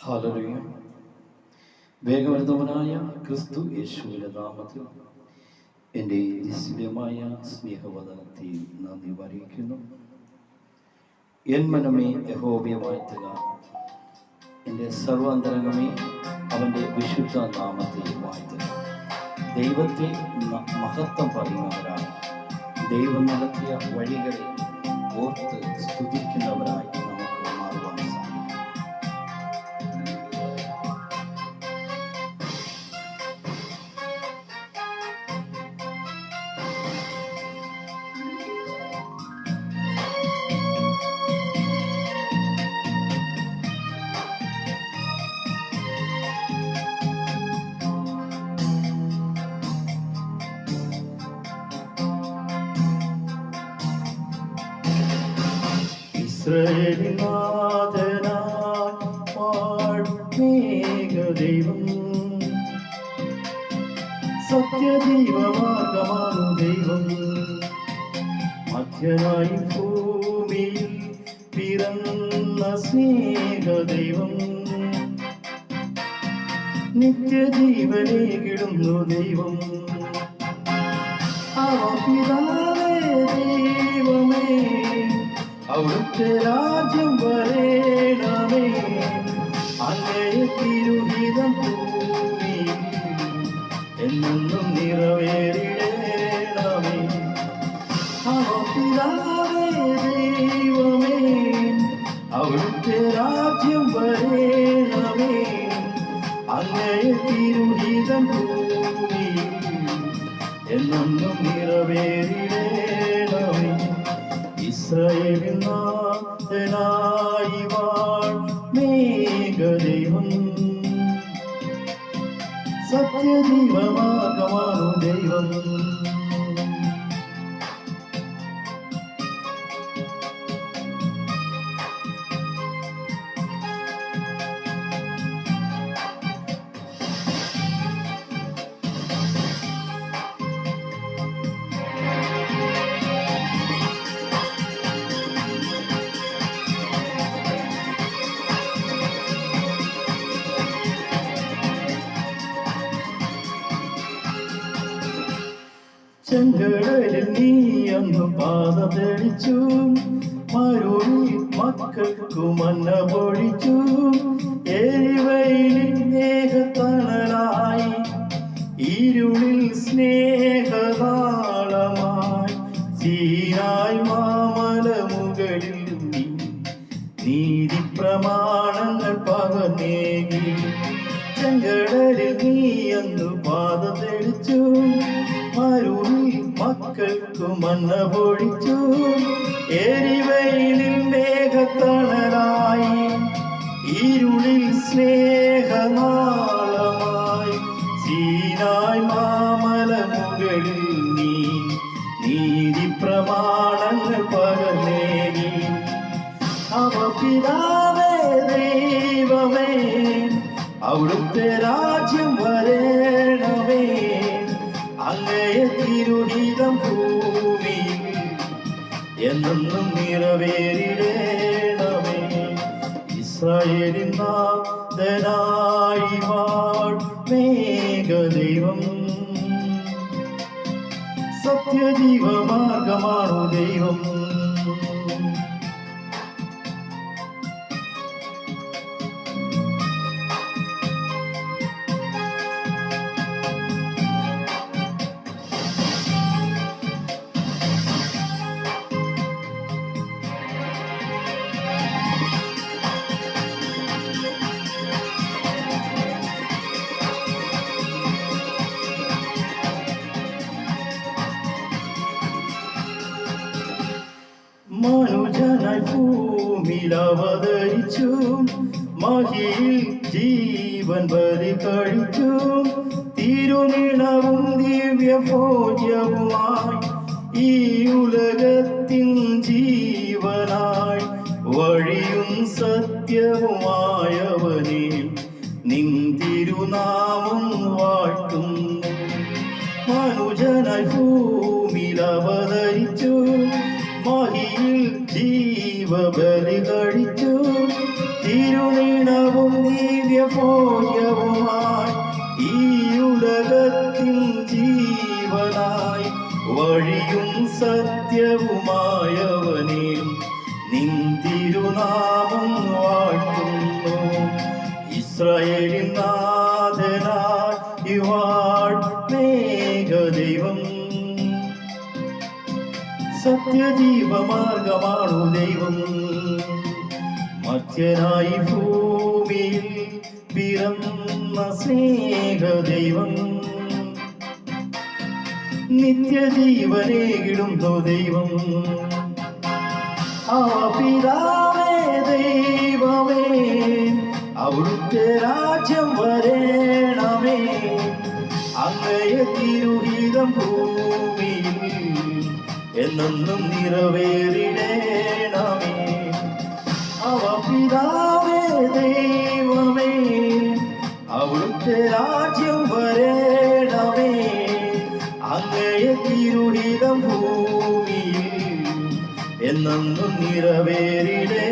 Hallelujah. വേഗവർദ്ധവനായ ക്രിസ്തു യേശുവിന്റെ നാമത്തിൽ എൻ്റെ നിശ്ചയമായ സ്നേഹവദനത്തെ നന്ദി അറിയിക്കുന്നു. എൻ മനമേ യഹോവയെ വാഴ്ത്തുക, എൻ്റെ സർവാന്തരംഗമേ അവൻ്റെ വിശുദ്ധ നാമത്തെ വാഴ്ത്തുക. ദൈവത്തെ മഹത്വം പറയുന്നവരായി, ദൈവം നടത്തിയ വഴികളെ ഓർത്ത് സ്തുതിക്കുന്നവരായി നമുക്ക് മാറുവാൻ സാധിക്കും. ദൈവം സത്യദൈവമാർഗമാണു ദൈവം, മധ്യനായി ഭൂമിയിൽ പിറന്ന സ്നേഹദൈവം, നിത്യജീവനെ കിടുന്നു ദൈവം. അവ പിതാവേ ദൈവമേ, അവിടുത്തെ രാജ്യം വരേണമേ, അങ്ങയെ തിരുഹിതം ഭൂമിയിൽ എന്നെന്നും നിറവേറിടേണമേ. അവ പിതാവേ ദൈവമേ, അവിടുത്തെ രാജ്യം വരേണമേ, അങ്ങയെ തിരുഹിതം ഭൂമിയിൽ എന്നെന്നും നിറവേറിടേണമേ. ഇസ്രായേലിൻ നാഥനായി വാഴ്മേഘദൈവം, സത്യദൈവമാർഗമാണു ദൈവം. ചെങ്കടലിൽ നീ അന്ന് പാത തെളിച്ചു, മരുവിൽ മക്കൾക്കു മന്ന പൊഴിച്ചു, എരിവയിലിൽ മേഘത്തണലായി, ഇരുളിൽ സ്നേഹതാളമായി, സീനായ് മാമല മുകളിൽ നീ നീതി പ്രമാണങ്ങൾ പകർന്നേകി. ചെങ്കടലിൽ നീ അന്ന് പാത തെളിച്ചു, മരുവിൽ മക്കൾക്കു മന്ന പൊഴിച്ചു, എരിവയിലിൽ മേഘത്തണലായി, ഇരുളിൽ സ്നേഹനാളമായി, സീനായ് മാമല മുകളിൽ നീ നീതി പ്രമാണങ്ങൾ പകർന്നേകി. അവ പിതാവേ ദൈവമേ, അവിടുത്തെ രാജ്യം വരേണമേ, അങ്ങയെ തിരുഹിതം ഭൂമിയിൽ എന്നെന്നും നിറവേറിടേണമേ. ഇസ്രായേലിൻ നാഥനായി വാഴ്മേഘദൈവം, സത്യദൈവമാർഗമാണു ദൈവം. മനുജനായി ഭൂമിയിൽ അവതരിച്ചു, മഹിയിൽ ജീവൻ ബലി കഴിച്ചു, തിരുനിണവും ദിവ്യഭോജ്യവുമായി, ഈ ഉലകത്തിൻ ജീവനായി, വഴിയും സത്യവുമായവനെ നിൻ തിരുനാമം വാഴ്ത്തുന്നു. മനുജനായി ഭൂമിയിൽ അവതരിച്ചു, മഹിയിൽ ജീവബലി കഴിച്ചു, തിരുനി മരണവും ദിവ്യഭോജ്യവുമായി ഈ ഉലകത്തിൽ ജീവനായി വഴിയും സത്യവുമായവനെ നിൻ തിരുനാമം വാഴ്ത്തുന്നു. ഇസ്രായേലിൻ നാഥനായി വാഴ്മേഘദൈവം സത്യജീവമാർഗമാണു ദൈവം. മധ്യനായി ഭൂമിയിൽ പിറന്ന സ്നേഹദൈവം നിത്യജീവനേകിടുന്നു ദൈവം. ആ പിതാവേ ദൈവമേ അവിടുത്തെ രാജ്യം വരേണമേ. അങ്ങയെ തിരുഹിതം ഭൂമിയിൽ എന്നെന്നും നിറവേറിടേണമേ. അവ പിതാവേ ദൈവമേ അവിടുത്തെ രാജ്യം വരേണമേ. അങ്ങയെ തിരുഹിതം ഭൂമിയിൽ എന്നെന്നും നിറവേറിടേ